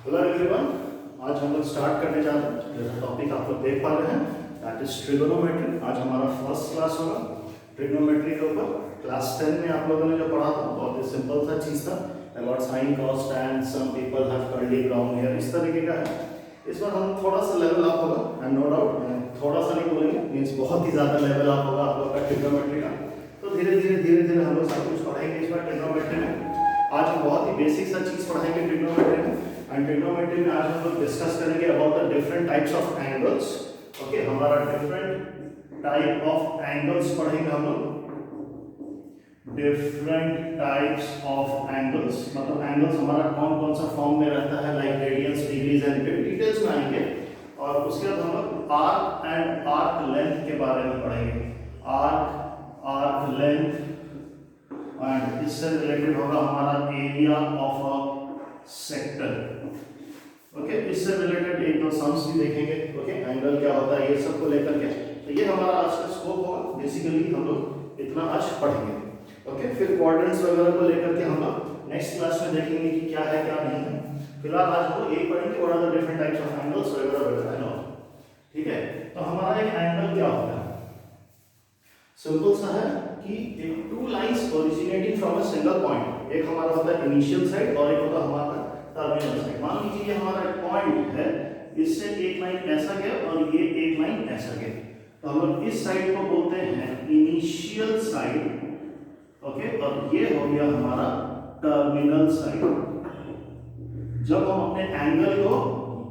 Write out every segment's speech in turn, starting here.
Hello everyone, आज हम लोग स्टार्ट करने जा रहे हैं। जैसा टॉपिक आप लोग देख पा रहे हैं दैट इज ट्रिगोनोमेट्री। आज हमारा फर्स्ट क्लास होगा ट्रिगोनोमेट्री के ऊपर। क्लास 10 में आप लोगों ने जो पढ़ा था बहुत ही सिंपल सा चीज़ था, about sine cos tan, some people have curly brown hair, इस तरीके का है। इस बार हम थोड़ा सा लेवल अप होगा, एंड नो डाउट थोड़ा सा नहीं बोलेंगे, मीन्स बहुत ही ज़्यादा लेवल अप होगा आप लोग का ट्रिगोनोमेट्री का। तो धीरे धीरे हम लोग सब कुछ पढ़ाएंगे इस बार ट्रिगोनोमेट्री में। आज हम बहुत ही बेसिक सा चीज़ पढ़ाएंगे ट्रिगोनोमेट्री में। एंड ट्रिगोनोमेट्री में आज हम लोग डिस्कस करेंगे about the different types of angles. Okay, हमारा डिफरेंट टाइप ऑफ एंगल्स पढ़ेंगे हम लोग। डिफरेंट टाइप्स ऑफ एंगल्स मतलब एंगल्स हमारा कौन कौन सा फॉर्म में रहता है, like radians, degrees and details में आएंगे। और उसके बाद हम लोग आर्क एंड आर्क लेंथ के बारे में पढ़ेंगे। आर्क लेंथ एंड इससे रिलेटेड होगा हमारा area of a sector. Okay, इससे रिलेटेड एक दो सम्स भी देखेंगे। ओके, एंगल क्या होता है ये सब को लेकर के। तो ये हमारा आज का स्कोप होगा। बेसिकली हम लोग इतना आज पढ़ेंगे। ओके, फिर क्वाड्रेंट्स वगैरह को लेकर के हम लोग नेक्स्ट क्लास में देखेंगे कि क्या है क्या नहीं है। फिलहाल आज हम लोग यही पढ़ेंगे what are the different types of angles वगैरह वगैरह। ठीक है, तो हमारा एक एंगल क्या होता है, सिंपल सा है कि एक two lines originating from a single point. एक हमारा होता है इनिशियल साइड और एक होता है हमारा टर्मिनल साइड। मान लीजिए ये हमारा एक पॉइंट है, इससे एक लाइन ऐसा गया और ये एक लाइन ऐसा गया, तो हम लोग इस साइड को बोलते हैं इनिशियल साइड। ओके, और ये हो गया हमारा टर्मिनल साइड। जब हम अपने एंगल को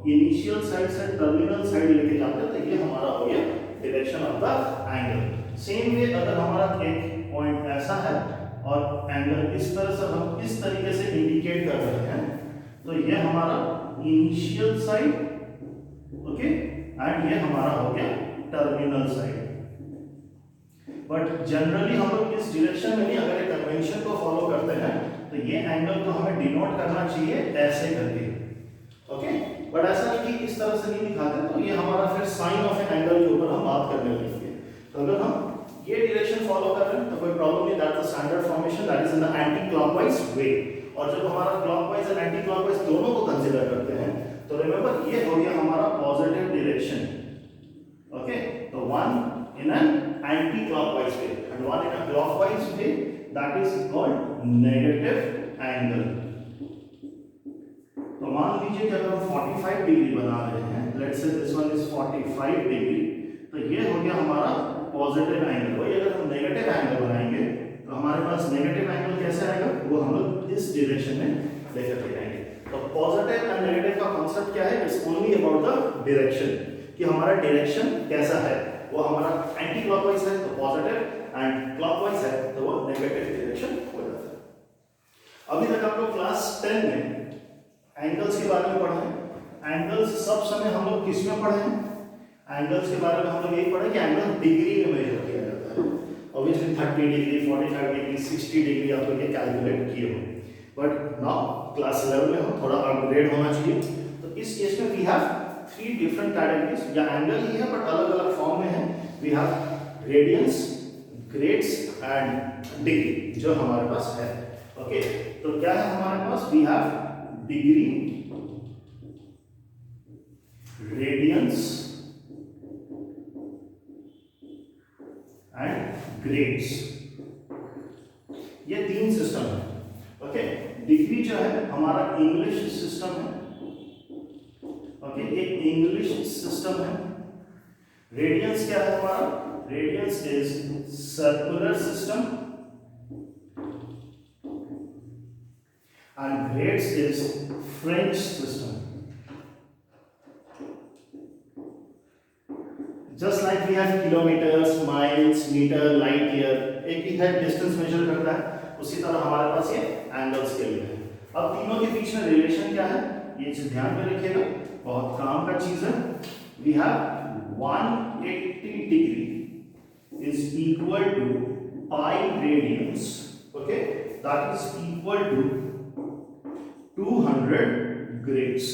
इनिशियल साइड से टर्मिनल साइड लेके जाते हैं तो ये हमारा हो गया direction of the angle. Same way अगर हमारा एक पॉइंट ऐसा है और एंगल इस तरह से हम इस तरीके से इंडिकेट कर रहे हैं तो ये हमारा इनिशियल साइड। ओके, एंड ये हमारा हो गया टर्मिनल साइड। बट जनरली हम लोग इस डायरेक्शन में नहीं, अगर एक कन्वेंशन को फॉलो करते हैं तो ये एंगल को हमें डिनोट करना चाहिए ऐसे करके। ओके, बट ऐसा नहीं कि इस तरह से नहीं दिखाते, तो ये हमारा फिर साइन ऑफ एन एंगल के ऊपर हम बात करने लगेंगे। तो अगर हम ये डायरेक्शन फॉलो कर रहे हैं तो कोई प्रॉब्लम नहीं, that's the standard formation, that is in the anticlockwise way. और जब हमारा क्लॉकवाइज और एंटी क्लॉकवाइज दोनों को कंसीडर करते हैं तो रिमेंबर ये हो गया हमारा पॉजिटिव डायरेक्शन। ओके, तो one in an anti clockwise way and one in a clockwise way, that is called negative angle. तो मान लीजिए कि अगर हम 45 डिग्री बना रहे हैं, let's say this one is 45 degree, तो ये हो गया हमारा पॉजिटिव एंगल। वही अगर हम नेगेटिव एंगल बनाएंगे तो हमारे पास नेगेटिव एंगल कैसे आएगा, वो हम लोग इस डायरेक्शन में लेकर के जाएंगे। तो पॉजिटिव एंड नेगेटिव का कांसेप्ट क्या है, it's only about the direction, कि हमारा डायरेक्शन कैसा है। वो हमारा एंटी क्लॉकवाइज है तो पॉजिटिव, एंड क्लॉकवाइज है तो वो नेगेटिव डायरेक्शन हो जाता है। अभी तक आप लोग क्लास 10 में एंगल्स के बारे में पढ़े हैं। एंगल्स सब समय हम लोग किस में पढ़े हैं, एंगल्स के बारे में हम लोग यही पढ़े कि एंगल डिग्री में मेजर किया जाता है। ऑब्वियसली 30 डिग्री, 45 डिग्री, 60 डिग्री आप लोग ये कैलकुलेट किए हो। बट नाउ क्लास 11 में हम थोड़ा अपग्रेड होना चाहिए। तो इस केस में वी हैव 3 डिफरेंट कैटेगरीज, या एंगल ही है बट अलग अलग फॉर्म में है। We have radians, grades and degree जो हमारे पास है। ओके, तो क्या है हमारे पास, we have degree, radians and grades. ये 3 सिस्टम है। ओके, डिग्री जो है हमारा इंग्लिश सिस्टम है। ओके, एक इंग्लिश सिस्टम है। रेडियंस क्या है हमारा, radians is circular system and grades is French system. Just like we have kilometers, miles, meter, light year, एक ही है डिस्टेंस मेजर करता है, उसी तरह हमारे पास ये एंगल्स के लिए है। अब तीनों के बीच में रिलेशन क्या है ये चीज ध्यान में रखिएगा, बहुत काम का चीज है। We have 180 degree is equal to pi radians. Okay, that is equal to 200 grades.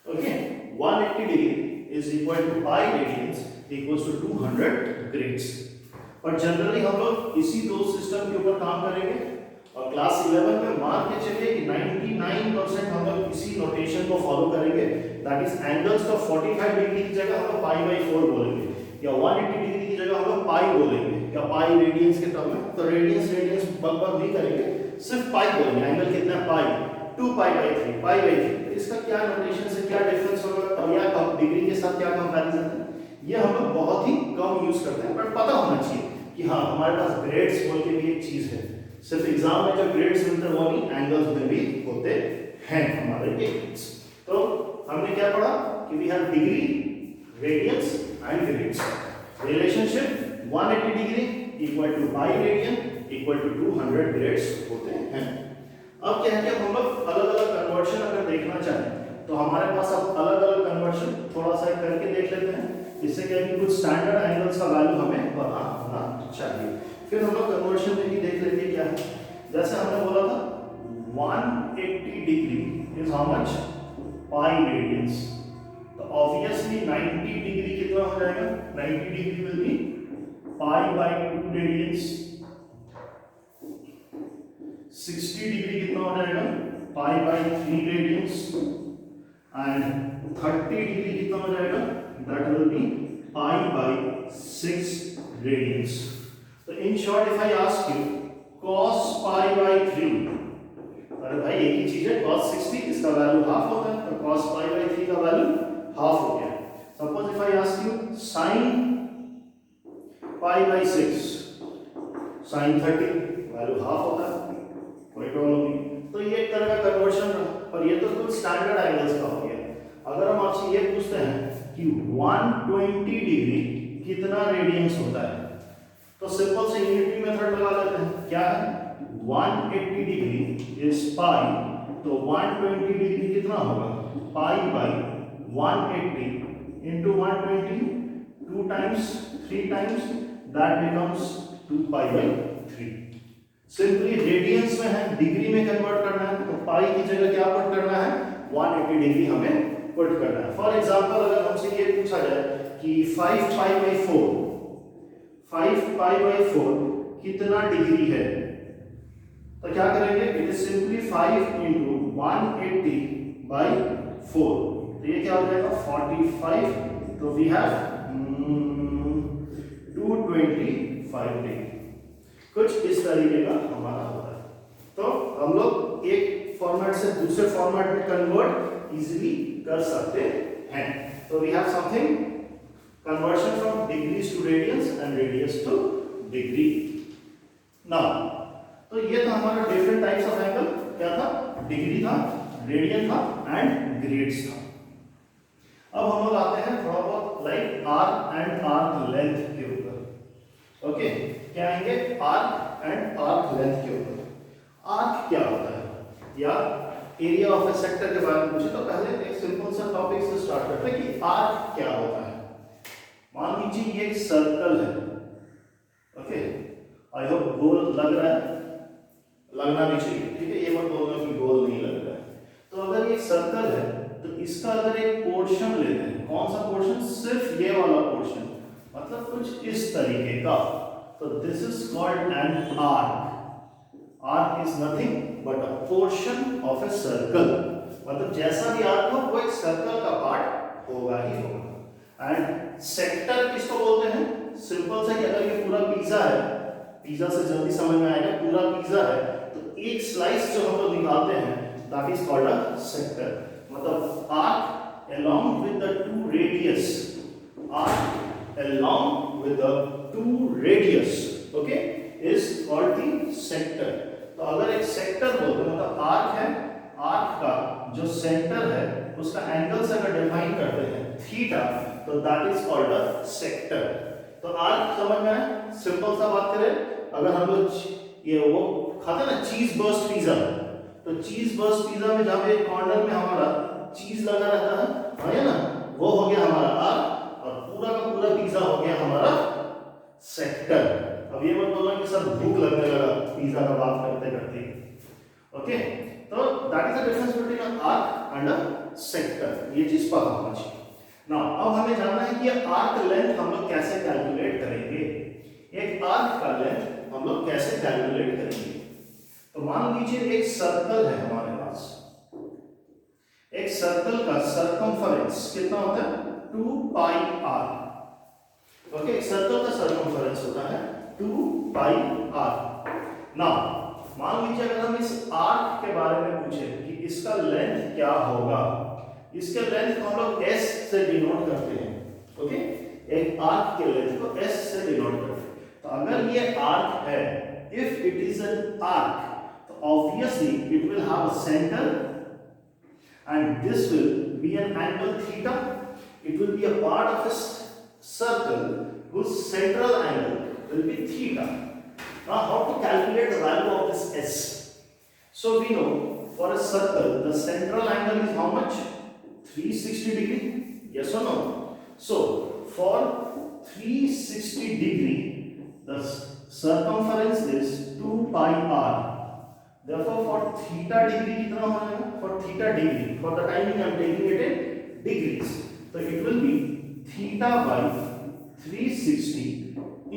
Okay, 180 degree is equal to pi radians equals to 200 grades. पर जनरली हम लोग इसी दो सिस्टम के ऊपर काम करेंगे और क्लास 11 में मान के चलिए कि 99% हम लोग इसी इसी नोटेशन को फॉलो करेंगे, दैट इज एंगल्स का 45 डिग्री की जगह हम पाई बाई 4 बोलेंगे, या 180 डिग्री की जगह हम पाई बोलेंगे, या पाई रेडियंस के टर्म में, तो रेडियंस रेडियंस बग नहीं करेंगे, सिर्फ पाई बोलेंगे। एंगल कितना है पाई, 2 पाई बाई 3, पाई बाई 3। तो इसका क्या नोटेशन से क्या डिफरेंस होगा, और या डिग्री के साथ क्या कंपैरिजन है, ये हम लोग बहुत ही कम यूज करते हैं, बट पता होना चाहिए कि हाँ हमारे पास ग्रेड्स बोल के भी एक चीज है। सिर्फ एग्जाम में जो ग्रेड्स मिलते हैं वो नहीं, एंगल्स में भी होते हैं हमारे ग्रेड्स। तो हमने क्या पढ़ा कि we have degree, radians and grades. Relationship 180 degree equal to pi radian equal to 200 grades होते हैं। अब क्या है कि हम लोग अलग अलग कन्वर्शन अगर देखना चाहें तो हमारे पास अब अलग अलग कन्वर्शन थोड़ा सा करके देख लेते हैं, इससे क्या है कि कुछ स्टैंडर्ड एंगल्स का वैल्यू हमें पता होना चाहिए। फिर हम लोग कन्वर्शन में भी देख लेंगे क्या है। जैसे हमने बोला था 180 degree is how much, pi radians, तो ऑब्वियसली 90 डिग्री कितना हो जाएगा, 90 degree will be pi by 2 radians. 60 degree कितना हो जाएगा, pi by 3 radians, and 30 degree कितना हो जाएगा, that will be pi by 6 radians. So in short, if I ask you cos pi by 3, अरे भाई एक ही चीज है, cos 60 इसका वैल्यू हाफ होता है, तो cos pi by 3 का वैल्यू हाफ हो गया। Suppose if I ask you sin pi by 6, sin 30 value half होता है, कोई प्रॉब्लम नहीं। तो ये एक तरह का कन्वर्शन रहा, और ये तो कुछ स्टैंडर्ड एंगल्स का हो गया। अगर हम आपसे ये पूछते हैं कि 120 डिग्री कितना रेडियंस होता है, तो सिंपल से यूनिटी मेथड लगा लेते हैं। क्या है, 180 डिग्री इज पाई, तो 120 डिग्री कितना होगा, pi by 180 into 120, 2 times 3 times, that becomes 2 pi by 3। Simply radians में है, डिग्री में कन्वर्ट करना है, तो पाई की जगह क्या पुट करना है, 180 डिग्री हमें पुट करना है। फॉर एग्जांपल अगर हमसे ये पूछा जाए कि 5 पाई बाई 4, 5 पाई बाई 4 कितना डिग्री है, तो क्या करेंगे, it is simply 5 into 180 by 4, तो ये क्या हो जाएगा 45, तो वी हैव 225 डिग्री। कुछ इस तरीके का हमारा होता है। तो हम लोग एक फॉर्मेट से दूसरे फॉर्मेट में कन्वर्ट इजीली कर सकते हैं। तो we have something conversion from degrees to radians and radians to degree. Now तो ये था हमारा डिफरेंट टाइप्स ऑफ एंगल, क्या था, डिग्री था, रेडियन था एंड ग्रेड्स था। अब हम लोग आते हैं थोड़ा बहुत like arc and arc length के ऊपर। ओके, क्या आएंगे, आर्क एंड आर्क लेंथ के ऊपर। आर्क क्या होता है, या एरिया ऑफ ए सेक्टर के बारे में पूछे तो पहले एक सिंपल सा टॉपिक से स्टार्ट करते हैं कि आर्क क्या होता है। मान लीजिए ये एक सर्कल है, ओके, आई होप गोल लग रहा है, लगना भी चाहिए, ठीक है, ये मत बोलना कि गोल नहीं लग रहा है। तो अगर ये सर्कल है तो इसका अगर एक पोर्शन लेते हैं, कौन सा पोर्शन, सिर्फ ये वाला पोर्शन, मतलब कुछ इस तरीके का, तो this is called an arc. Arc is nothing but a portion of a circle, मतलब जैसा भी आर्क हो वो एक सर्कल का पार्ट होगा ही होगा। एंड सेक्टर किसको बोलते हैं, सिंपल सा कि अगर ये पूरा पिज्जा है, पिज्जा से जल्दी समझ में आएगा, पूरा पिज्जा है तो एक स्लाइस जो हम लोग निकालते हैं that is called a sector. मतलब arc along with the two radius, arc along with the two radius, okay, is called the sector। तो अगर एक सेक्टर बोलते हैं मतलब आर्क है, आर्क का जो सेंटर है उसका एंगल से अगर डिफाइन करते हैं थीटा, तो that is called a sector. तो आर्क समझ में आया, सिंपल सा बात करें, अगर हम लोग ये वो खाते हैं ना चीज बर्स्ट पिज्जा, तो चीज बर्स्ट पिज्जा में जहां पे कॉर्नर में हमारा चीज लगा रहता है ना, वो हो गया हमारा आर्क, और पूरा का पूरा पिज्जा हो गया हमारा सेक्टर। अब ये मत बोलना कि सब भूख लगने लगा पिज्जा का बात करते करते, ओके। तो that is the difference between arc and a sector, ये चीज पता होना चाहिए। नाउ अब हमें जानना है कि आर्क लेंथ हम लोग कैसे कैलकुलेट करेंगे, एक आर्क का लेंथ हम लोग कैसे कैलकुलेट करेंगे। तो मान लीजिए एक सर्कल है हमारे पास, एक सर्कल का सर्कमफरेंस कितना होता है 2 पाई r। ओके, एक सर्कल का सर्कमफरेंस होता है 2 पाई r। नाउ मान लीजिए अगर हम इस आर्क के बारे में पूछे कि इसका लेंथ क्या होगा, इसके लेंथ को हम लोग s से डिनोट करते हैं। ओके, एक आर्क के लेंथ को s से डिनोट करते हैं। तो अगर ये आर्क है, if it is an arc, तो obviously it will have a centre and this will be an angle theta. It will be a part of a circle whose central angle will be theta. Now how to calculate the value of this s? So we know for a circle the central angle is how much? 360 degree. Yes or no? So for 360 degree the circumference is 2 pi r. Therefore for theta degree कितना हो जाएगा? For theta degree, for the timing I am taking it in degrees, so it will be theta by 360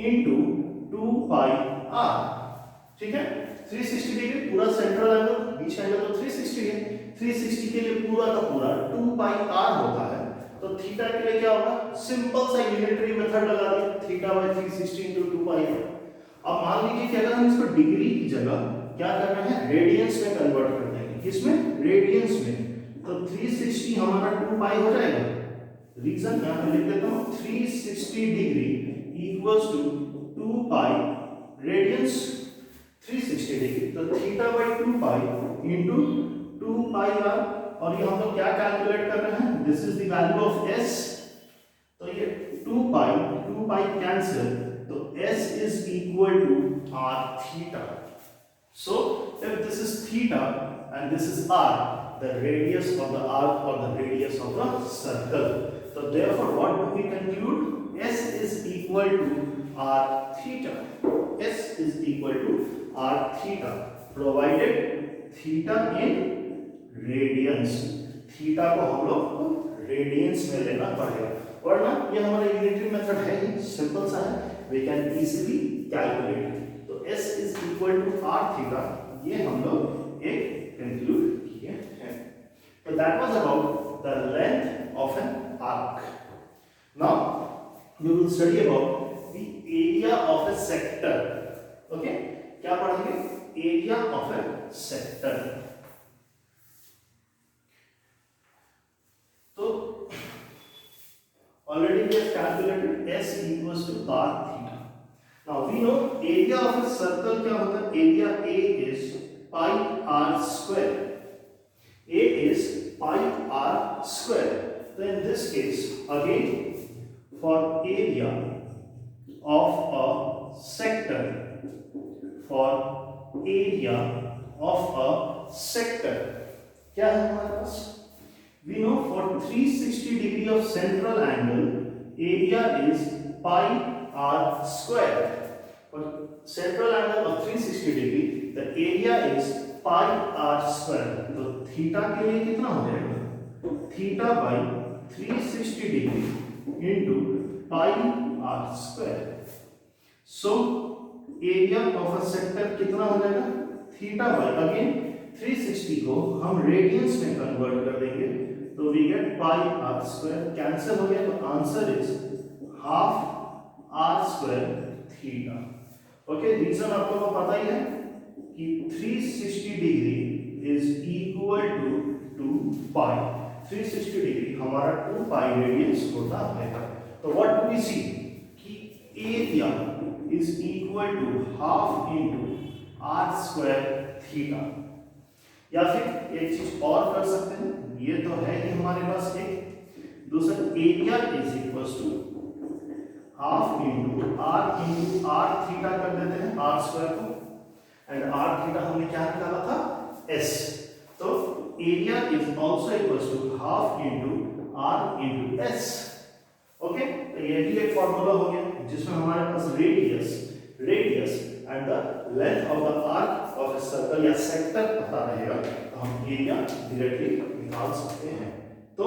into 2 pi r। ठीक है, 360 degree पूरा central angle, बीच का angle तो 360 है, 360 के लिए पूरा का पूरा 2 pi r होता है। तो थीटा के लिए क्या होगा? सिंपल सा यूनिटरी मेथड लगा दिया, theta by 360 into 2 pi r। अब मान लीजिए कि अगर हम इसको डिग्री की जगह क्या कर रहे हैं, रेडियंस में कन्वर्ट कर देंगे। किसमें? रेडियंस में। तो 360 हमारा 2 पाई हो जाएगा। रीजन यहां पे लिख देता हूं, 360 degree equals to 2 pi radians 360 degree. तो theta by 2 pi into 2 pi r। और ये हम लोग क्या कैलकुलेट कर रहे हैं? This is the value of s। तो ये 2 पाई कैंसिल, तो s is equal to r theta. So if this is theta and this is r, the radius of the arc or the radius of the circle. So therefore what do we conclude? S is equal to r theta. S is equal to r theta, provided theta in radians. theta को हम लोग radians में लेना पड़ेगा, वरना ये हमारा unitary method है ही, सिंपल सा है, we can easily calculate। तो s is equal to r theta, ये हम लोग एक कंक्लूड किए हैं। तो that was about the length of an arc. Now we will study about the area of a sector. Okay, क्या पढ़ेंगे? Area of a sector. तो already we have calculated s equals to r theta. Now we know area of a circle क्या होता है? Area A is pi r square. A is pi r square. So in this case, again for area of a sector, क्या है हमारे पास? We know for 360 degree of central angle, area is pi r square. For central angle of 360 degree, the area is pi r square. तो theta के लिए कितना हो जाएगा? Theta by 360 degree into pi r square. So area of a sector कितना हो जाएगा? Theta by again 360 को हम रेडियंस में कन्वर्ट कर देंगे, तो we get pi r square, cancel हो गया, तो answer is half r square theta. Okay, reason आप लोगों को पता ही है कि 360 degree is equal to 2 pi. 360 degree हमारा 2 पाई रेडियंस होता है। तो व्हाट डू वी सी कि area is equal to half into r square theta. या फिर एक चीज और कर सकते हैं, ये तो है कि हमारे पास एक दूसरा area is equal to half into r theta कर देते हैं, r स्क्वायर को, एंड r थीटा हमने क्या निकाला था? s। तो area is also equal to half into r into s। Okay, तो ये भी एक फार्मूला हो गया जिसमें हमारे पास radius and the length of the arc of a circle या सेक्टर पता रहेगा, तो हम एरिया डायरेक्टली निकाल सकते हैं। तो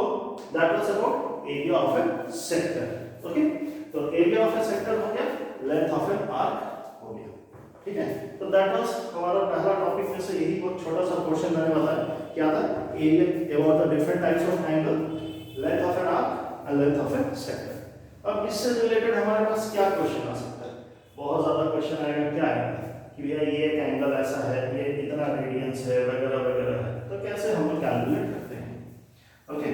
that was about area of A sector. Okay, तो एरिया ऑफ ए सेक्टर हो गया, लेंथ ऑफ एन आर्क हो गया। ठीक है। तो दैट वाज हमारा पहला टॉपिक में से यही बहुत छोटा सा क्वेश्चन मैंने बताया, क्या था, area about the different types of angle, length of an arc and length of A sector. अब इससे रिलेटेड हमारे पास क्या क्वेश्चन आ सकता है, बहुत ज्यादा क्वेश्चन आएगा, क्या आएगा कि भैया ये एक एंगल ऐसा है, ये इतना रेडियंस है, वगैरह वगैरह है, तो कैसे हम लोग कैलकुलेट करते हैं। ओके,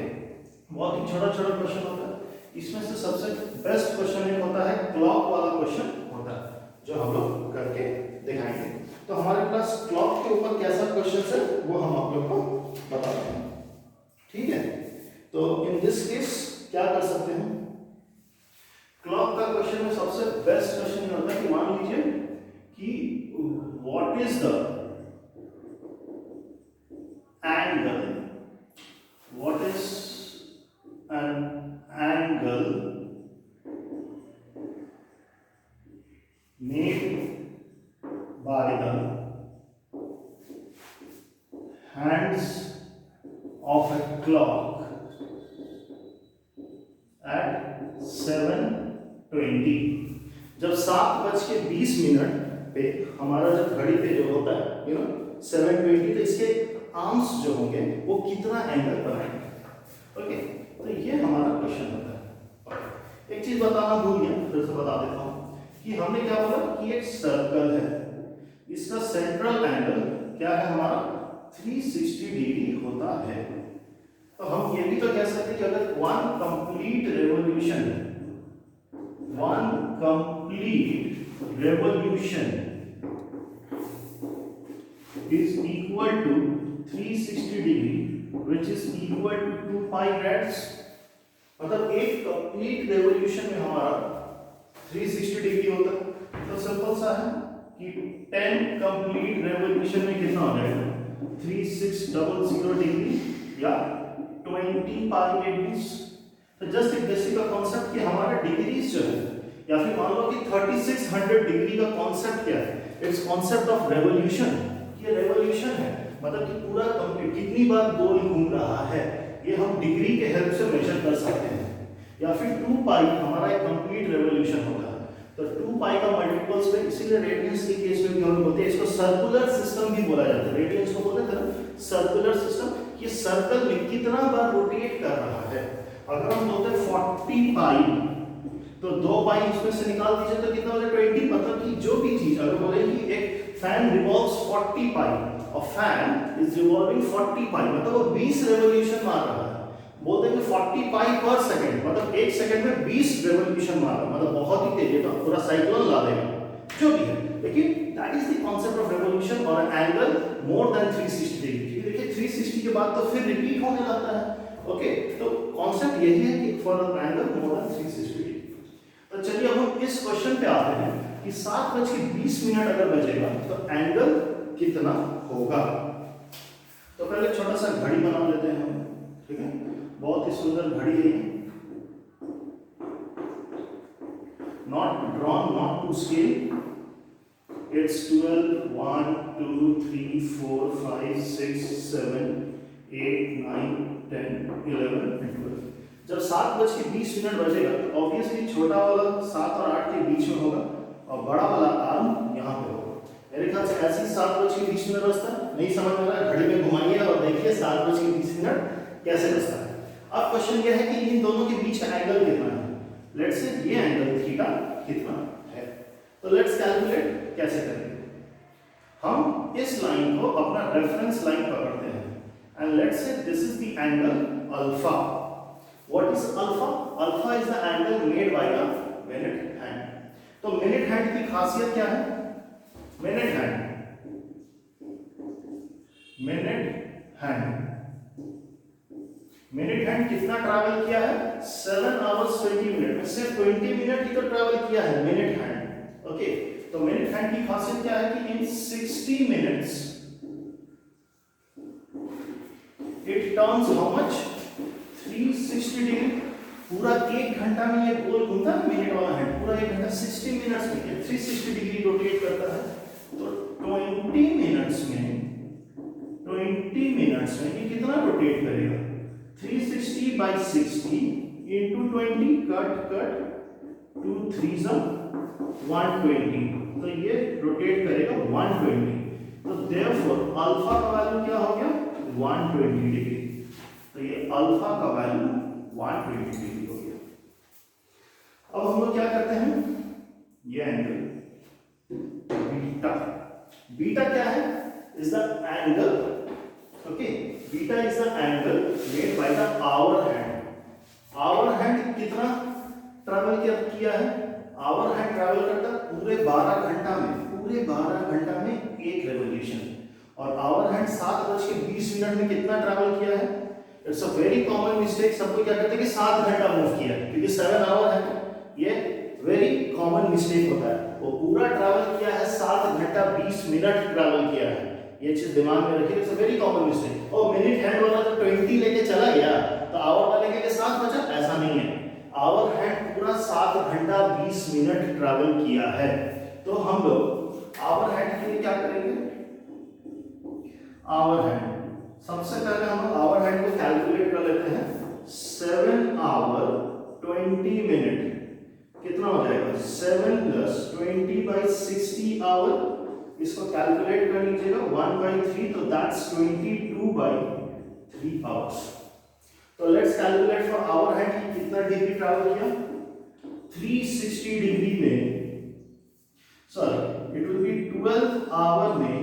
बहुत ही छोटा छोटा क्वेश्चन होता है। इसमें से सबसे बेस्ट क्वेश्चन एक होता है क्लॉक वाला क्वेश्चन होता है, जो हम लोग करके दिखाएंगे। तो हमारे पास क्लॉक के ऊपर कैसा क्वेश्चन है वो हम आप लोग को बताते हैं, ठीक है। तो इन दिस केस क्या कर सकते हैं, क्लॉक का क्वेश्चन में सबसे बेस्ट क्वेश्चन ये होता है कि मान लीजिए कि what is the angle, what is an angle made by the hands of a clock at 7:20। जब 7:20 पे हमारा जब घड़ी पे जो होता है 7:20, तो इसके आर्म्स जो होंगे वो कितना एंगल बनाएंगे। ओके, तो ये हमारा क्वेश्चन होता है। एक चीज बताना भूल गया, फिर से बता देता हूँ कि हमने क्या बोला कि एक सर्कल है, इसका सेंट्रल एंगल क्या है हमारा 360 डिग्री होता है। तो हम ये भी तो कह सकते हैं कि अगर one complete revolution is equal to 360 degree which is equal to 2 pi rads। मतलब एक कंप्लीट रेवोल्यूशन में हमारा 360 डिग्री होता है। तो सिंपल सा है कि 10 कंप्लीट रेवोल्यूशन में कितना हो जाएगा 3600 डिग्री या 20 पाई रेडियंस। तो जस्ट एक बेसिक का कॉन्सेप्ट कि हमारा डिग्रीज जो है, या फिर मान लो कि 3600 डिग्री का कॉन्सेप्ट क्या है, इट्स कॉन्सेप्ट ऑफ रेवोल्यूशन। ये रेवोल्यूशन है, मतलब कि पूरा कंप्लीट कितनी बार गोल घूम रहा है, ये हम डिग्री के हेल्प से मेजर कर सकते हैं। या फिर 2 पाई हमारा एक कंप्लीट रेवोल्यूशन होगा, तो 2 पाई का मल्टीपल्स पे, इसीलिए रेडियंस के केस में भी हम बोलते हैं इसको सर्कुलर सिस्टम भी बोला जाता है। रेडियंस को बोलते हैं ना सर्कुलर सिस्टम, ये सर्कल में कितना बार रोटेट कर रहा है। अगर हम बोलते हैं 40 पाई, तो 2 पाई इसमें से निकाल दीजिए तो कितना हो जाएगा 20। मतलब कि जो भी चीज अगर बोले कि एक फैन रिवॉल्व्स 40 पाई और फैन इज रिवॉल्विंग 40 पाई, मतलब वो 20 रेवोल्यूशन मार रहा है। बोलते हैं कि 40 पाई पर सेकंड, मतलब एक सेकंड में 20 रेवोल्यूशन मार रहा है, मतलब बहुत ही तेज है, तो पूरा साइक्लोन ला देगा जो भी है। लेकिन that is the concept of revolution और एंगल मोर देन 360 डिग्री। देखिए 360 के बाद तो फिर रिपीट होने लगता है। ओके, तो कांसेप्ट यही है कि for an angle more than 360 degree. तो चलिए अब हम इस क्वेश्चन पे आते हैं कि 7:20 अगर बजेगा तो एंगल कितना होगा। तो पहले छोटा सा घड़ी बना लेते हैं हम, ठीक है, बहुत ही सुंदर घड़ी है, not drawn, not to scale, it's 12 1 2 3 4 5 6 7 8 9 10 11 12। जब 7:20 बजेगा तो ऑब्वियसली छोटा वाला 7 और 8 के बीच में होगा और बड़ा वाला आर्म यहाँ पे होगा। मेरे ख्याल से ऐसे ही 7:20 बजता है, नहीं समझ में आ रहा है, घड़ी में घुमाइए और देखिए 7:20 कैसे बजता है। अब क्वेश्चन यह है कि इन दोनों के बीच का एंगल कितना है। लेट्स से ये एंगल थीटा कितना है, तो लेट्स कैलकुलेट कैसे करेंगे। हम इस लाइन को अपना रेफरेंस लाइन पकड़ते हैं and let's say this is the angle alpha. What is alpha? Alpha is the angle made by the minute hand. तो minute hand की खासियत क्या है? minute hand कितना ट्रैवल किया है 7 hours 20 मिनट में, सिर्फ 20 मिनट ही तो ट्रैवल किया है minute hand। ओके, तो minute hand की खासियत क्या है कि in 60 minutes it turns how much 360 degree. पूरा 1 घंटा में ये गोल घूमता है मिनट वाला हैंड, पूरा 1 घंटा 60 मिनट्स में 360 डिग्री रोटेट करता है। तो 20 मिनट्स में ये कितना रोटेट करेगा 360 by 60 into 20 कट 2 3 120, तो ये रोटेट करेगा 120, तो देयरफॉर अल्फा का वैल्यू क्या हो गया 120 डिग्री, तो ये अल्फा का वैल्यू 120 डिग्री हो गया। अब हम लोग क्या करते हैं, ये एंगल बीटा, बीटा क्या है, is the angle, okay, beta is the angle made by the hour hand. Hour hand कितना ट्रैवल किया है, आवर हैंड ट्रैवल करता पूरे 12 घंटा में, पूरे 12 घंटा में एक रेवोल्यूशन, और आवर हैंड 7:20 में कितना ट्रैवल किया है, it's a very common mistake, सबको क्या कहते हैं कि 7 घंटा मूव किया है, क्योंकि 7 आवर है, ये वेरी कॉमन मिस्टेक होता है, वो पूरा ट्रैवल किया है 7 घंटा 20 मिनट ट्रैवल किया है, ये चीज दिमाग में रखिए, it's a very common mistake. और मिनट हैंड वाला तो 20 लेके चला गया तो आवर वाले के 7 बचा, ऐसा नहीं है, आवर हैंड पूरा 7 घंटा 20 मिनट ट्रैवल किया है। तो हम लोग आवर हैंड के लिए क्या करेंगे, आवर हैंड सबसे पहले हम लोग आवर हैंड को कैलकुलेट कर लेते हैं, 7 आवर 20 मिनट कितना हो जाएगा, 7 + 20/60 आवर, इसको कैलकुलेट कर लीजिएगा 1/3, तो दैट्स 22/3 आवर्स। तो let's calculate for hour hand कि कितना डिग्री ट्रैवल किया, 360 डिग्री में, sorry it will be 12 hour में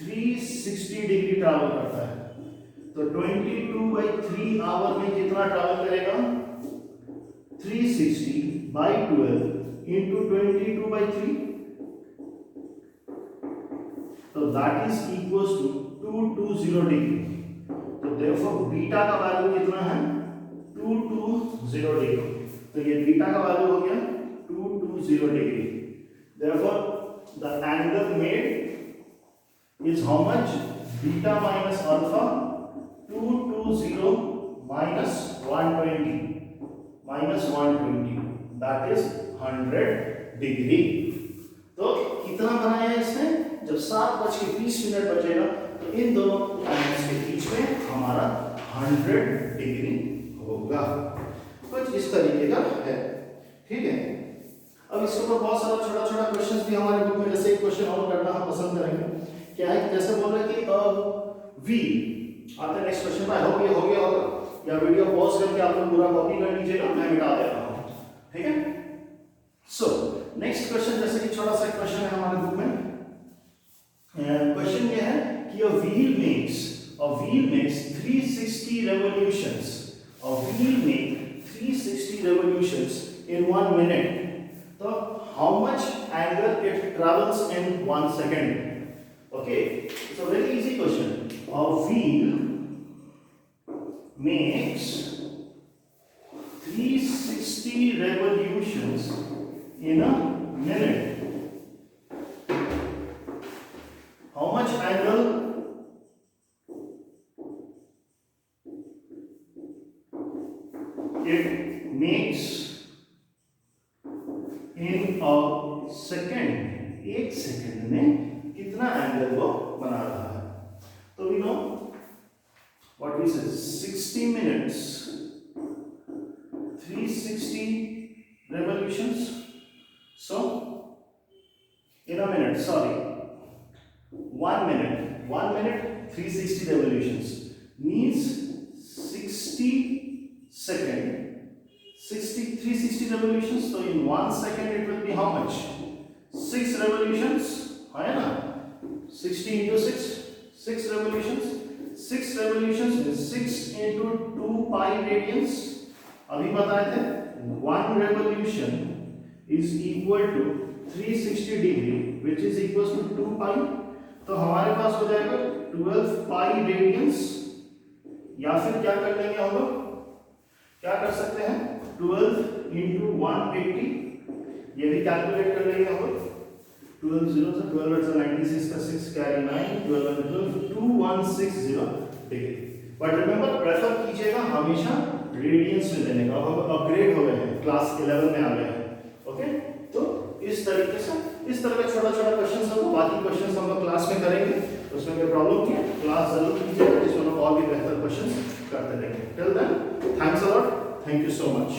360 डिग्री ट्रैवल करता है, तो 22/3 आवर में कितना ट्रैवल करेगा, 360/12 into 22/3, तो that is equals to 220 degree, तो देयरफॉर बीटा का वैल्यू कितना है 220 डिग्री, तो ये बीटा का वैल्यू हो गया 220 degree, therefore the angle made is how much, beta minus alpha, 220 minus 120 that is 100 degree. तो कितना बनाया इसने, जब 7:20 बचेगा तो इन दोनों पॉइंट्स के बीच में हमारा 100 डिग्री होगा, कुछ इस तरीके का है, ठीक है। अब इसके ऊपर बहुत सारा छोटा छोटा क्वेश्चंस भी हमारे बुक में, जैसे एक क्वेश्चन और करना हम पसंद करेंगे, क्या है, जैसे बोल रहे कि वी आते नेक्स्ट क्वेश्चन में, आई होप ये हो गया होगा, या वीडियो पॉज करके आप लोग पूरा कॉपी कर लीजिएगा, मैं मिटा देता हूं, ठीक है। सो नेक्स्ट क्वेश्चन, जैसे कि छोटा सा क्वेश्चन है हमारे बुक में, क्वेश्चन ये है कि a wheel makes 360 revolutions, a wheel make 360 revolutions in 1 minute, so how much angle it travels in 1 second, okay, it's a very easy question, a wheel makes 360 revolutions in a minute, how much angle it makes in a second, एक second में कितना angle वो बना रहा है। तो we know what we say, 60 minutes 360 revolutions, so in a minute, sorry, 1 minute 360 revolutions means 60 second 360 revolutions, so in 1 second it will be how much, 6 revolutions, है ना, 60 into 6 revolutions, 6 revolutions means 6 into 2 pi radians, अभी बताए थे 1 revolution is equal to 360 degree which is equals to 2 pi, तो हमारे पास हो जाएगा 12 pi radians, या फिर क्या कर लेंगे हम लोग, क्या कर सकते हैं 12 into 180, ये भी कैलकुलेट कर लेंगे हम लोग, 12 0 से 12 से 96 का 6 carry 9, 12 and 12 2160 degree. But remember prefer कीजिएगा हमेशा रेडियंस में देने का, अब हम अपग्रेड हो गए हैं, क्लास 11 में आ गए हैं, ओके। तो इस तरीके से इस तरह का छोटा छोटा क्वेश्चन हम, बाकी क्वेश्चन हम लोग क्लास में करेंगे, उसमें कोई प्रॉब्लम नहीं है, क्लास जरूर कीजिएगा जिसमें हम और भी बेहतर क्वेश्चन करते रहेंगे। Till then thanks a lot, thank you so much.